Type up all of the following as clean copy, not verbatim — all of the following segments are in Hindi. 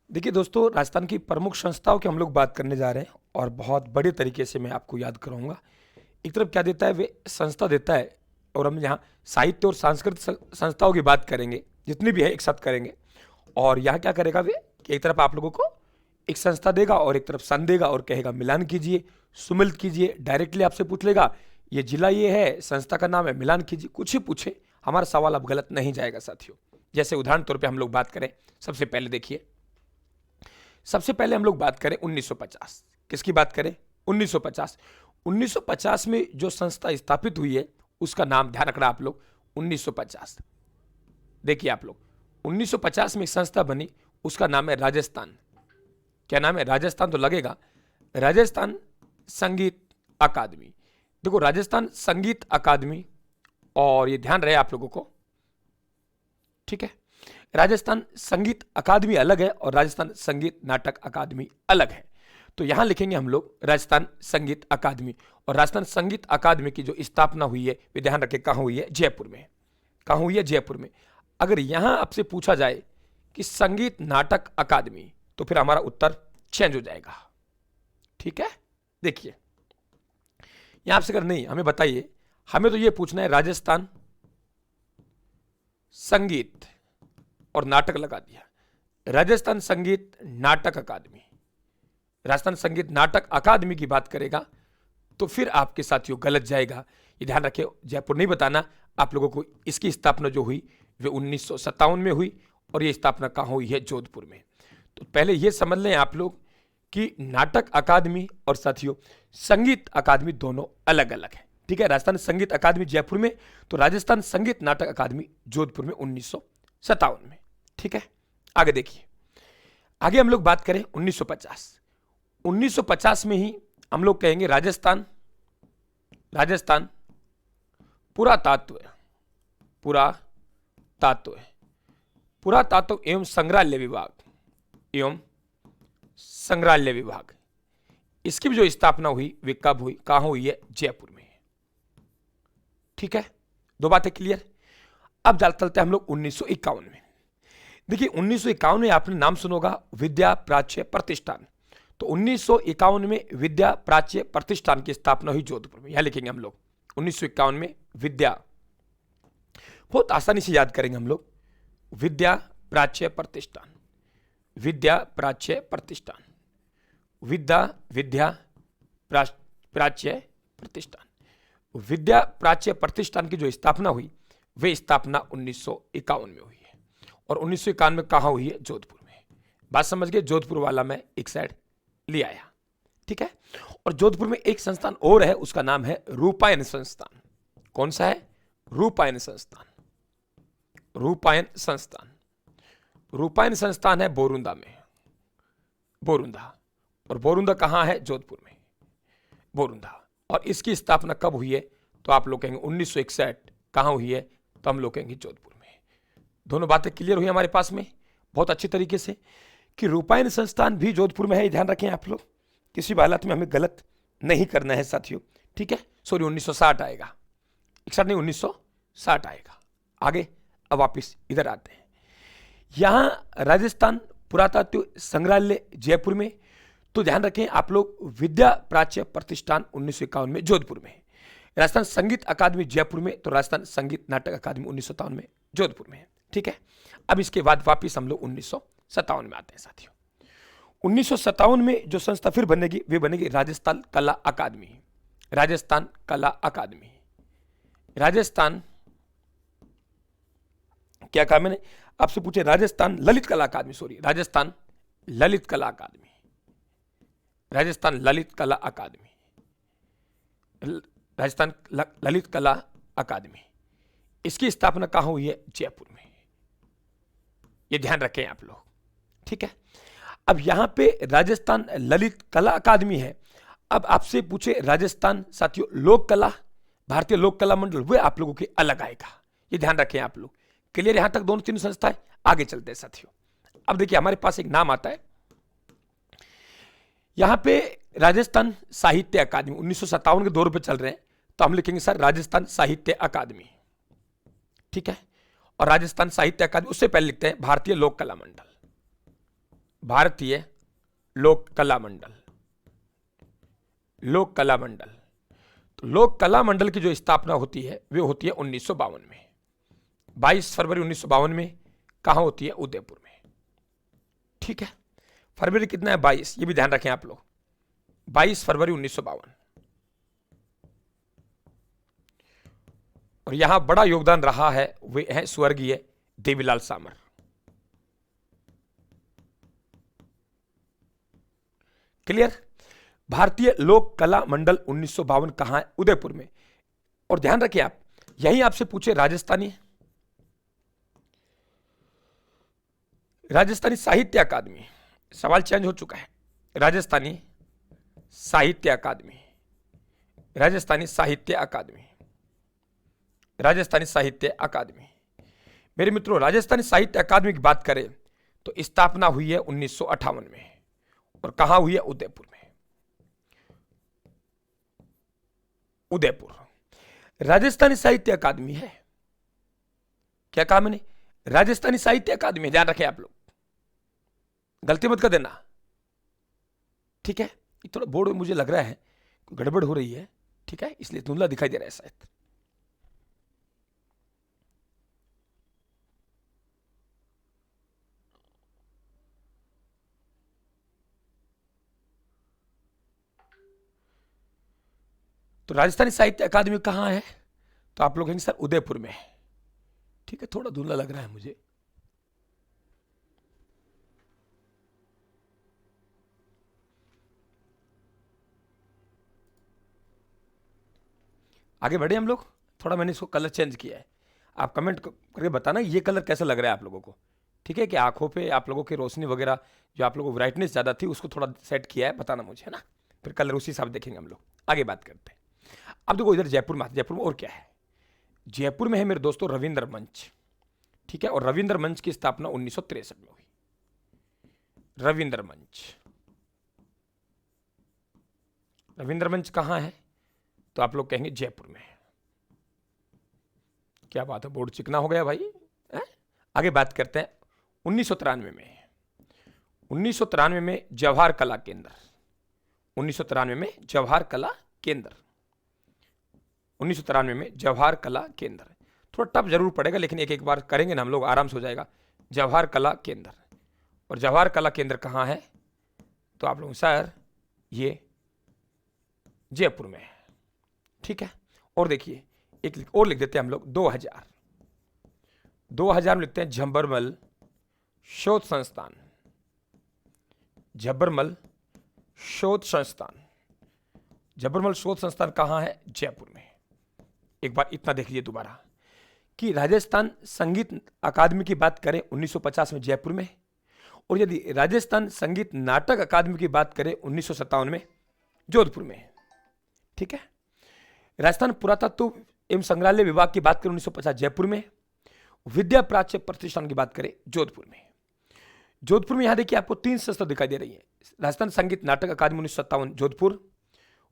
देखिए दोस्तों, राजस्थान की प्रमुख संस्थाओं की हम लोग बात करने जा रहे हैं और बहुत बड़े तरीके से मैं आपको याद कराऊंगा। एक तरफ क्या देता है, वे संस्था देता है और हम यहाँ साहित्य और सांस्कृतिक संस्थाओं की बात करेंगे, जितनी भी है एक साथ करेंगे। और यहाँ क्या करेगा वे कि एक तरफ आप लोगों को एक संस्था देगा और एक तरफ सन देगा और कहेगा मिलान कीजिए, सुमिलित कीजिए। डायरेक्टली आपसे पूछ लेगा ये जिला ये है, संस्था का नाम है, मिलान कीजिए, कुछ ही पूछे, हमारा सवाल अब गलत नहीं जाएगा साथियों। जैसे उदाहरण तौर पे हम लोग बात करें, सबसे पहले देखिए, सबसे पहले हम लोग बात करें 1950। किसकी बात करें? 1950। 1950 में जो संस्था स्थापित हुई है उसका नाम ध्यान रखना आप लोग, 1950। देखिए आप लोग, 1950 में एक संस्था बनी, उसका नाम है राजस्थान। क्या नाम है? राजस्थान। तो लगेगा राजस्थान संगीत अकादमी। देखो, राजस्थान संगीत अकादमी, और ये ध्यान रहे आप लोगों को, ठीक है। राजस्थान संगीत अकादमी अलग है और राजस्थान संगीत नाटक अकादमी अलग है। तो यहां लिखेंगे हम लोग राजस्थान संगीत अकादमी। और राजस्थान संगीत अकादमी की जो स्थापना हुई है, वे ध्यान रखें कहां हुई है? जयपुर में। कहां हुई है? जयपुर में। अगर यहां आपसे पूछा जाए कि संगीत नाटक अकादमी, तो फिर हमारा उत्तर चेंज हो जाएगा, ठीक है। देखिए, यहां आपसे अगर नहीं, हमें बताइए, हमें तो यह पूछना है राजस्थान संगीत और नाटक लगा दिया, राजस्थान संगीत नाटक अकादमी। राजस्थान संगीत नाटक अकादमी की बात करेगा तो फिर आपके साथियों गलत जाएगा। ये ध्यान रखें, जयपुर नहीं बताना आप लोगों को। इसकी स्थापना जो हुई वे 1957 में हुई और ये स्थापना कहां हुई है? जोधपुर में। तो पहले ये समझ लें आप लोग कि नाटक अकादमी और साथियों संगीत अकादमी दोनों अलग अलग है, ठीक है। राजस्थान संगीत अकादमी जयपुर में, तो राजस्थान संगीत नाटक अकादमी जोधपुर में 1957 में, ठीक है। आगे देखिए, आगे हम लोग बात करें 1950। 1950 में ही हम लोग कहेंगे राजस्थान पुरातत्व पुरातत्व पुरातत्व एवं संग्रहालय विभाग। इसकी भी जो स्थापना हुई वे कब हुई, कहां हुई है? जयपुर में, ठीक है। दो बातें क्लियर। अब चलते हैं हम लोग 1951 में। देखिए, 1951 में आपने नाम सुना होगा विद्या प्राच्य प्रतिष्ठान। तो 1951 में विद्या प्राच्य प्रतिष्ठान की स्थापना हुई जोधपुर में। यहां लिखेंगे हम लोग 1951 में विद्या, बहुत आसानी से याद करेंगे हम लोग, विद्या प्राच्य प्रतिष्ठान, विद्या प्राच्य प्रतिष्ठान, विद्या प्राच्य प्रतिष्ठान। विद्या प्राच्य प्रतिष्ठान की जो स्थापना हुई वे स्थापना 1951 में हुई है। और 1951 में कहां हुई है? जोधपुर में। बात समझ गए? जोधपुर वाला मैं एक साइड ले आया, ठीक है। और जोधपुर में एक संस्थान और है, उसका नाम है रूपायन संस्थान। कौन सा है? रूपायन संस्थान। रूपायन संस्थान, रूपायन संस्थान है बोरुंदा में, बोरुंदा। और बोरुंदा कहां है? जोधपुर में, बोरुंदा। और इसकी स्थापना कब हुई है? तो आप लोग कहेंगे 1961। कहां हुई है? तो हम लोग कहेंगे जोधपुर में। दोनों बातें क्लियर हुई हमारे पास में बहुत अच्छी तरीके से कि रूपायन संस्थान भी जोधपुर में है। ध्यान रखें आप लोग, किसी भी हालत में हमें गलत नहीं करना है साथियों, ठीक है। सॉरी, 1960 आएगा, 61 नहीं, 1960 आएगा। आगे अब वापिस इधर आते हैं। यहां राजस्थान पुरातत्व संग्रहालय जयपुर में, तो ध्यान रखें आप लोग विद्या प्राच्य प्रतिष्ठान 1951 में जोधपुर में, राजस्थान संगीत अकादमी जयपुर में, तो राजस्थान संगीत नाटक अकादमी 1957 में जोधपुर में, ठीक है। अब इसके बाद वापिस हम लोग 1957 में आते हैं साथियों। 1957 में जो संस्था फिर बनेगी वे बनेगी राजस्थान कला अकादमी। राजस्थान कला अकादमी, राजस्थान, क्या कहा मैंने आपसे? पूछे राजस्थान ललित कला अकादमी, सॉरी, राजस्थान ललित कला अकादमी, राजस्थान ललित कला अकादमी, राजस्थान ललित कला अकादमी। इसकी स्थापना कहां हुई है? जयपुर में। ये ध्यान रखें आप लोग, ठीक है। अब यहां पे राजस्थान ललित कला अकादमी है। अब आपसे पूछे राजस्थान साथियों लोक कला, भारतीय लोक कला मंडल, वे आप लोगों के अलग आएगा। ये ध्यान रखें आप लोग। क्लियर यहां तक दोनों तीन संस्थाएं? आगे चलते हैं साथियों। अब देखिए, हमारे पास एक नाम आता है यहां पे राजस्थान साहित्य अकादमी। 1957 के दौर पे चल रहे हैं, तो हम लिखेंगे सर राजस्थान साहित्य अकादमी, ठीक है। और राजस्थान साहित्य अकादमी, उससे पहले लिखते हैं भारतीय लोक कला मंडल, भारतीय लोक कला मंडल। लोक कला मंडल, तो लोक कला मंडल की जो स्थापना होती है वे होती है 1952 में। 22 फरवरी 1952 में कहां होती है? उदयपुर में। ठीक है, फरवरी कितना है? 22, ये भी ध्यान रखें आप लोग, 22 फरवरी 1952। और यहां बड़ा योगदान रहा है वे है स्वर्गीय देवीलाल सामर। क्लियर? भारतीय लोक कला मंडल 1952 कहां है? उदयपुर में। और ध्यान रखिए आप, यही आपसे पूछे राजस्थानी साहित्य अकादमी, सवाल चेंज हो चुका है। राजस्थानी साहित्य अकादमी, राजस्थानी साहित्य अकादमी, राजस्थानी साहित्य अकादमी। मेरे मित्रों, राजस्थानी साहित्य अकादमी की बात करें तो स्थापना हुई है 1958 में। और कहां हुई है? उदयपुर में। उदयपुर राजस्थानी साहित्य अकादमी है। क्या कहा मैंने? राजस्थानी साहित्य अकादमी, ध्यान रखें आप लोग, गलती मत कर देना। ठीक है, थोड़ा बोर्ड में मुझे लग रहा है गड़बड़ हो रही है, ठीक है, इसलिए धुंधला दिखाई दे रहा है शायद। तो राजस्थानी साहित्य अकादमी कहां है? तो आप लोग कहेंगे सर उदयपुर में है। ठीक है, थोड़ा धुंधला लग रहा है मुझे। आगे बढ़े हम लोग, थोड़ा मैंने इसको कलर चेंज किया है। आप कमेंट करके बताना ये कलर कैसा लग रहा है आप लोगों को। ठीक है, कि आंखों पे आप लोगों की रोशनी वगैरह जो आप लोगों को ब्राइटनेस ज़्यादा थी उसको थोड़ा सेट किया है, बताना मुझे, है ना। फिर कलर उसी हिसाब देखेंगे हम लोग। आगे बात करते हैं। अब देखो इधर जयपुर में, जयपुर में और क्या है? जयपुर में है मेरे दोस्तों रविंद्र मंच। ठीक है, और रविंद्र मंच की स्थापना 1963 में हुई। रविंद्र मंच, रविंद्र मंच कहां है? तो आप लोग कहेंगे जयपुर में। क्या बात है, बोर्ड चिकना हो गया भाई है? आगे बात करते हैं 1993 में। 1993 में जवाहर कला केंद्र, 1993 में जवाहर कला केंद्र, 1993 में जवाहर कला केंद्र। थोड़ा टफ जरूर पड़ेगा लेकिन एक एक बार करेंगे ना हम लोग, आराम से हो जाएगा। जवाहर कला केंद्र, और जवाहर कला केंद्र कहाँ है? तो आप लोग सर ये जयपुर में है। ठीक है, और देखिए एक और लिख देते हैं हम लोग 2000 में लिखते हैं झब्बरमल शोध संस्थान। झब्बरमल शोध संस्थान, झब्बरमल शोध संस्थान कहाँ है? जयपुर में। एक बार इतना देख लीजिए दोबारा कि राजस्थान संगीत अकादमी की बात करें 1950 में जयपुर में, और यदि राजस्थान संगीत नाटक अकादमी की बात करें 1957 में जोधपुर में। ठीक है, राजस्थान पुरातत्व एवं संग्रहालय विभाग की बात करें 1950 जयपुर में, विद्या प्राच्य प्रतिष्ठान की बात करें जोधपुर में। जोधपुर में यहां देखिए आपको 3 संस्था दिखाई दे रही है। राजस्थान संगीत नाटक अकादमी 1957 जोधपुर,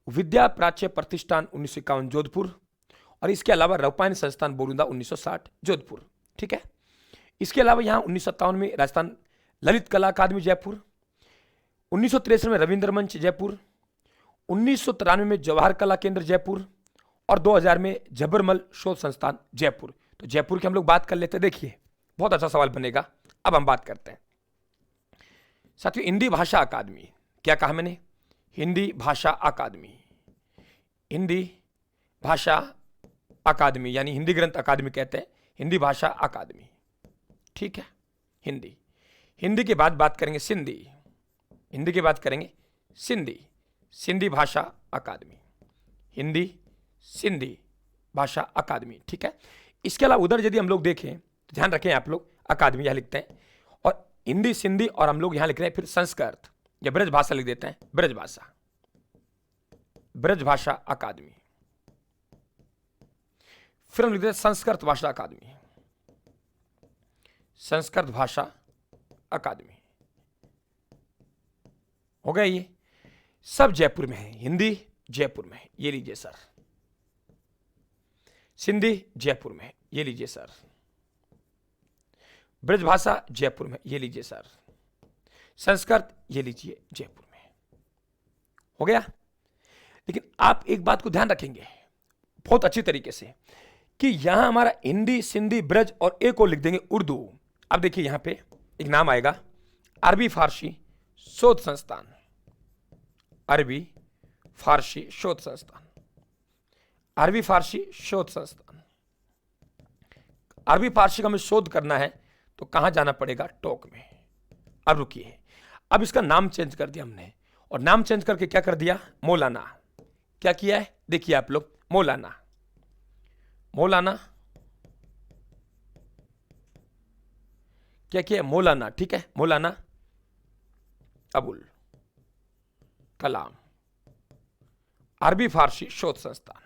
विद्या प्राच्य प्रतिष्ठान 1951 जोधपुर, और इसके अलावा रौपायन संस्थान बोरुंदा 1960 जोधपुर। ठीक है, इसके अलावा यहां 1957 में राजस्थान ललित कला अकादमी जयपुर, 1963 में रविंद्र मंच जयपुर, 1993 में जवाहर कला केंद्र जयपुर, और 2000 में झब्बरमल शोध संस्थान जयपुर। तो जयपुर की हम लोग बात कर लेते हैं। देखिए बहुत अच्छा सवाल बनेगा। अब हम बात करते हैं साथियों हिंदी भाषा अकादमी। क्या कहा मैंने? हिंदी भाषा अकादमी, हिंदी भाषा अकादमी यानी हिंदी ग्रंथ अकादमी कहते हैं, हिंदी भाषा अकादमी। ठीक है, हिंदी, हिंदी के बाद बात करेंगे सिंधी, हिंदी के बाद करेंगे सिंधी, सिंधी भाषा अकादमी, हिंदी सिंधी भाषा अकादमी। ठीक है, इसके अलावा उधर यदि हम लोग देखें तो ध्यान रखें आप लोग अकादमी यहां लिखते हैं, और हिंदी सिंधी, और हम लोग यहां लिख रहे हैं फिर संस्कृत या ब्रज भाषा लिख देते हैं, ब्रज भाषा, ब्रज भाषा अकादमी। फिर हम लिखते हैं संस्कृत भाषा अकादमी, संस्कृत भाषा अकादमी। हो गया, ये सब जयपुर में है। हिंदी जयपुर में है, ये लीजिए सर। सिंधी जयपुर में है, ये लीजिए सर। ब्रजभाषा जयपुर में, ये लीजिए सर। संस्कृत ये लीजिए जयपुर में। हो गया। लेकिन आप एक बात को ध्यान रखेंगे बहुत अच्छी तरीके से कि यहां हमारा हिंदी, सिंधी, ब्रज और एक और लिख देंगे उर्दू। अब देखिए यहां पे एक नाम आएगा अरबी फारसी शोध संस्थान, अरबी फारसी शोध संस्थान, अरबी फारसी शोध संस्थान। अरबी फारसी का हमें शोध करना है तो कहां जाना पड़ेगा? टोक में। अब रुकिए, अब इसका नाम चेंज कर दिया हमने, और नाम चेंज करके क्या कर दिया? मौलाना। क्या किया है? देखिए आप लोग, मौलाना, मौलाना क्या किया है? मौलाना, ठीक है, मौलाना अबुल कलाम अरबी फारसी शोध संस्थान,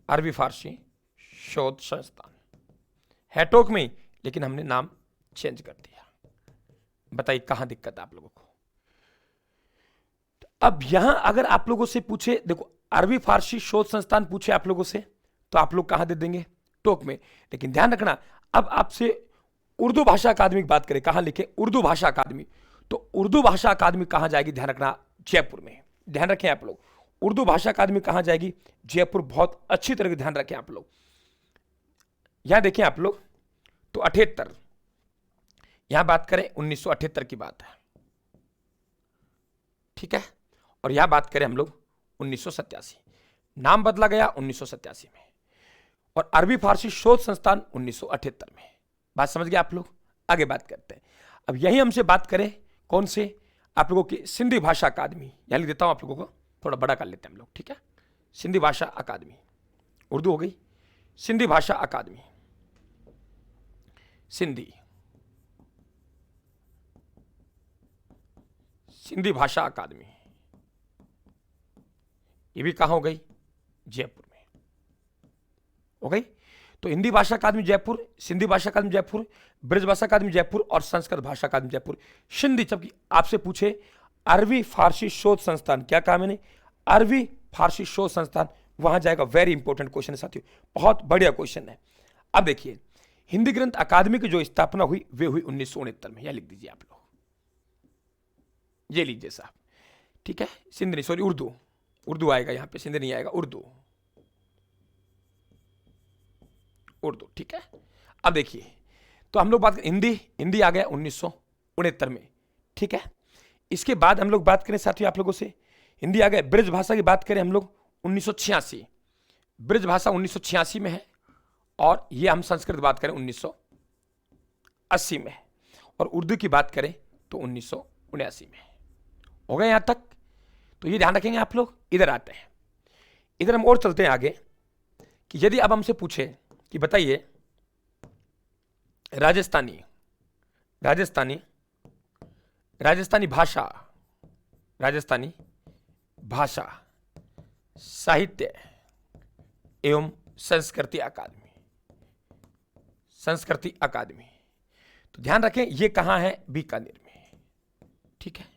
अरबी फारसी शोध संस्थान है टोक में, लेकिन हमने नाम चेंज कर दिया। बताइए कहां दिक्कत है आप लोगों को? अब यहां अगर आप लोगों से पूछे, देखो अरबी फारसी शोध संस्थान पूछे आप लोगों से, तो आप लोग कहां दे देंगे? टोक में। लेकिन ध्यान रखना, अब आपसे उर्दू भाषा अकादमी की बात करें, कहां लिखे? उर्दू भाषा अकादमी। तो उर्दू भाषा अकादमी कहां जाएगी? ध्यान रखना, जयपुर में। ध्यान रखें आप लोग, उर्दू भाषा अकादमी कहां जाएगी? जयपुर। बहुत अच्छी तरह से ध्यान रखें आप लोग। यहां देखें आप लोग, तो 78, यहां बात करें 1978 की बात है, ठीक है। और यहां बात करें हम लोग 1987, नाम बदला गया 1987 में, और अरबी फारसी शोध संस्थान 1978 में। बात समझ गए आप लोग? आगे बात करते हैं। अब यही हमसे बात करें कौन से? आप लोगों की सिंधी भाषा अकादमी। यहां लिख देता हूं आप लोगों को, थोड़ा बड़ा कर लेते हैं हम लोग, ठीक है। सिंधी भाषा अकादमी, उर्दू हो गई, सिंधी भाषा अकादमी, सिंधी, सिंधी भाषा अकादमी, ये भी कहां हो गई? जयपुर में हो गई। तो हिंदी भाषा अकादमी जयपुर, सिंधी भाषा अकादमी जयपुर, ब्रज भाषा अकादमी जयपुर और संस्कृत भाषा अकादमी जयपुर। सिंधी, जबकि आपसे पूछे अरबी फारसी शोध संस्थान, क्या कहा मैंने? अरबी फारसी शोध संस्थान, वहां जाएगा। वेरी इंपॉर्टेंट क्वेश्चन है साथियों, बहुत बढ़िया क्वेश्चन है। अब देखिए, हिंदी ग्रंथ अकादमी की जो स्थापना हुई वे हुई 1969 में। यह लिख दीजिए आप लोग, ये लीजिए साहब, ठीक है। सिंधी नहीं, सॉरी उर्दू, उर्दू आएगा यहां पे, सिंधी नहीं आएगा, उर्दू, उर्दू, ठीक है। अब देखिए, तो हम लोग बात करें हिंदी, हिंदी आ गया 1969 में, ठीक है। इसके बाद हम लोग बात करें साथियों आप लोगों से, हिंदी आ गया। ब्रज भाषा की बात करें हम लोग 1986, ब्रज भाषा 1986 में है, और ये हम संस्कृत बात करें 1980 में, और उर्दू की बात करें तो 1979 में। हो गए यहां तक? तो ये ध्यान रखेंगे आप लोग। इधर आते हैं, इधर हम और चलते हैं आगे, कि यदि अब हमसे पूछे कि बताइए राजस्थानी, राजस्थानी, राजस्थानी भाषा, राजस्थानी भाषा साहित्य एवं संस्कृति अकादमी, संस्कृति अकादमी। तो ध्यान रखें ये कहां है? बीकानेर में, ठीक है।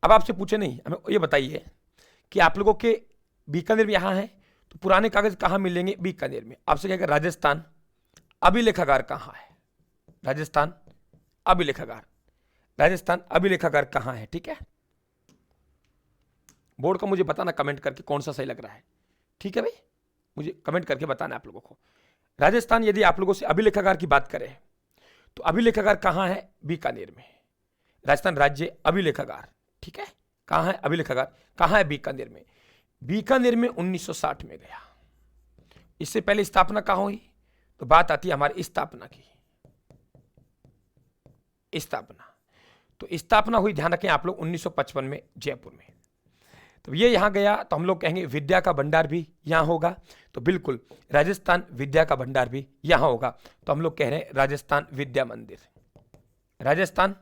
अब आपसे पूछे नहीं, हमें ये बताइए कि आप लोगों के बीकानेर में यहां है, तो पुराने कागज कहां मिलेंगे? बीकानेर में। आपसे कहेगा राजस्थान अभिलेखागार कहां है? राजस्थान अभिलेखागार, राजस्थान अभिलेखागार कहां है? ठीक है, बोर्ड का मुझे बताना कमेंट करके कौन सा सही लग रहा है, ठीक है भाई, मुझे कमेंट करके बताना आप लोगों को। राजस्थान, यदि आप लोगों से अभिलेखागार की बात करें तो अभिलेखागार कहां है? बीकानेर में। राजस्थान राज्य अभिलेखागार, ठीक है, कहां है अभिलेखागार? कहां है? बीकानेर में। बीकानेर में 1960 में गया। इससे पहले स्थापना कहां हुई? तो बात आती है हमारी स्थापना की, स्थापना। तो स्थापना हुई, ध्यान रखें आप लोग, 1955 में जयपुर में। तो ये यहां गया तो हम लोग कहेंगे विद्या का भंडार भी यहां होगा। तो बिल्कुल राजस्थान विद्या का भंडार भी यहां होगा। तो हम लोग कह रहे हैं राजस्थान विद्या मंदिर, राजस्थान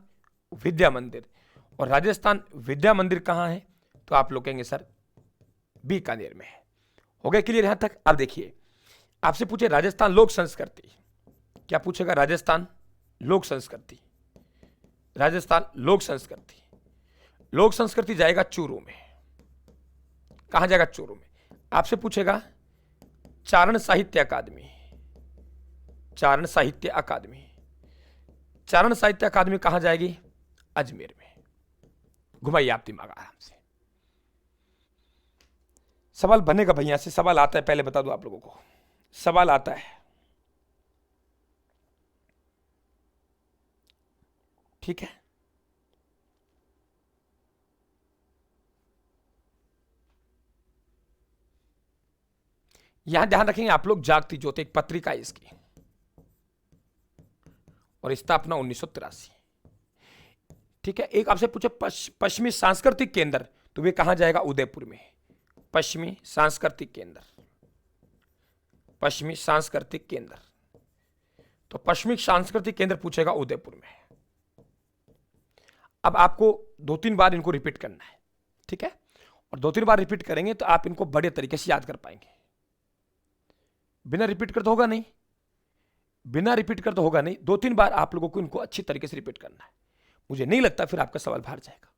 विद्या मंदिर। और राजस्थान विद्या मंदिर कहां है? तो आप लोग कहेंगे सर बीकानेर में है। हो गया क्लियर यहां तक? अब देखिए, आपसे पूछे राजस्थान लोक संस्कृति, क्या पूछेगा? राजस्थान लोक संस्कृति, राजस्थान लोक संस्कृति। लोक संस्कृति जाएगा चूरू में। कहां जाएगा? चूरू में। आपसे पूछेगा चारण साहित्य अकादमी, चारण साहित्य अकादमी, चारण साहित्य अकादमी कहां जाएगी? अजमेर में। घुमाइए आप दिमाग आराम से। सवाल बनेगा भैया से, सवाल आता है, पहले बता दो आप लोगों को, सवाल आता है। ठीक है, यहां ध्यान रखेंगे आप लोग, जागती ज्योति एक पत्रिका है इसकी, और स्थापना 1983। ठीक है, एक आपसे पूछे पश्चिमी सांस्कृतिक केंद्र, तो वे कहां जाएगा? उदयपुर में। पश्चिमी सांस्कृतिक केंद्र, पश्चिमी सांस्कृतिक केंद्र, तो पश्चिमी सांस्कृतिक केंद्र पूछेगा उदयपुर में। अब आपको 2-3 बार इनको रिपीट करना है, ठीक है, और 2-3 बार रिपीट करेंगे तो आप इनको बड़े तरीके से याद कर पाएंगे। बिना रिपीट कर तो होगा नहीं, बिना रिपीट कर तो होगा नहीं। 2-3 बार आप लोगों को इनको अच्छी तरीके से रिपीट करना है। मुझे नहीं लगता फिर आपका सवाल बाहर जाएगा।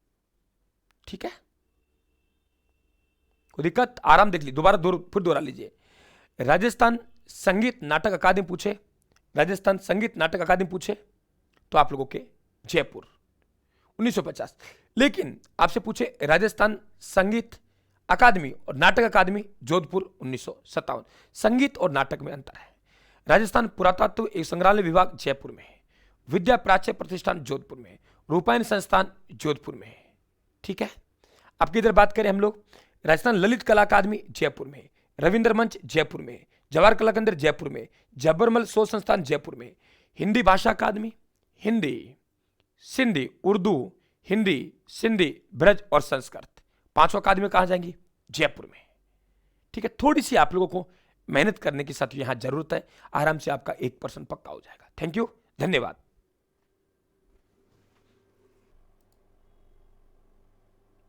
ठीक है, कोई दिक्कत? आराम देख लीजिए, दोबारा फिर दोहरा लीजिए। राजस्थान संगीत नाटक अकादमी पूछे, राजस्थान संगीत नाटक अकादमी पूछे तो आप लोगों के जयपुर 1950। लेकिन आपसे पूछे राजस्थान संगीत अकादमी और नाटक अकादमी जोधपुर 1957। संगीत और नाटक में अंतर है। राजस्थान पुरातत्व एवं संग्रहालय विभाग जयपुर में है, विद्या प्राच्य प्रतिष्ठान जोधपुर में है, रूपायन संस्थान जोधपुर में है। ठीक है, आपकी इधर बात करें हम लोग, राजस्थान ललित कला अकादमी जयपुर में, रविंद्र मंच जयपुर में, जवाहर कला केंद्र जयपुर में, जबरमल शोध संस्थान जयपुर में, हिंदी भाषा अकादमी, हिंदी, सिंधी, उर्दू, हिंदी, सिंधी, ब्रज और संस्कृत, 5 अकादमी कहां जाएंगी? जयपुर में। ठीक है, थोड़ी सी आप लोगों को मेहनत करने की साथ यहां जरूरत है, आराम से आपका 1% पक्का हो जाएगा। थैंक यू, धन्यवाद।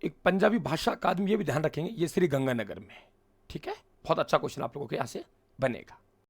एक पंजाबी भाषा अकादमी, ये भी ध्यान रखेंगे, ये श्री गंगानगर में। ठीक है, बहुत अच्छा क्वेश्चन आप लोगों के यहां से बनेगा।